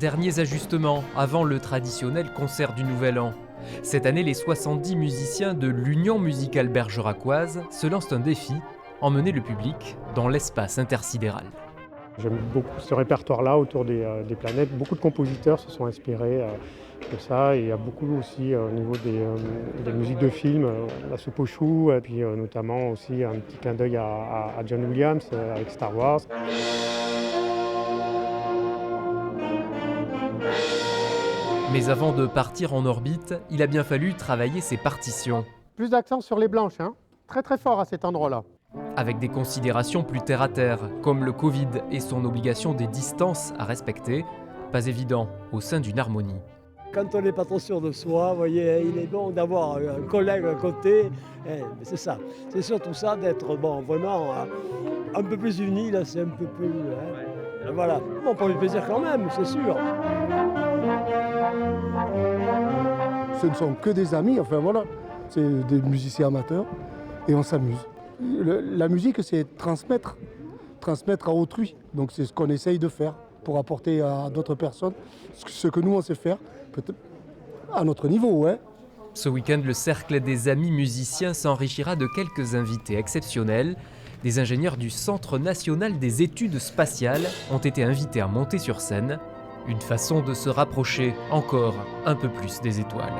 derniers ajustements avant le traditionnel concert du Nouvel An. Cette année, les 70 musiciens de l'Union musicale bergeracoise se lancent un défi, emmener le public dans l'espace intersidéral. J'aime beaucoup ce répertoire-là autour des planètes. Beaucoup de compositeurs se sont inspirés de ça. Et il y a beaucoup aussi au niveau des musiques de films, La soupe aux choux, et puis notamment aussi un petit clin d'œil à John Williams avec Star Wars. Mais avant de partir en orbite, il a bien fallu travailler ses partitions. Plus d'accent sur les blanches, hein. Très très fort à cet endroit-là. Avec des considérations plus terre-à-terre, comme le Covid et son obligation des distances à respecter, pas évident au sein d'une harmonie. Quand on n'est pas trop sûr de soi, vous voyez, il est bon d'avoir un collègue à côté. C'est ça. C'est surtout ça, d'être vraiment un peu plus unis, là, c'est un peu plus... Voilà. Bon, pour le plaisir quand même, c'est sûr. Ce ne sont que des amis, enfin voilà. C'est des musiciens amateurs et on s'amuse. La musique, c'est transmettre à autrui. Donc c'est ce qu'on essaye de faire pour apporter à d'autres personnes ce que nous on sait faire, peut-être à notre niveau, ouais. Ce week-end, le cercle des amis musiciens s'enrichira de quelques invités exceptionnels. Des ingénieurs du Centre national des études spatiales ont été invités à monter sur scène. Une façon de se rapprocher encore un peu plus des étoiles.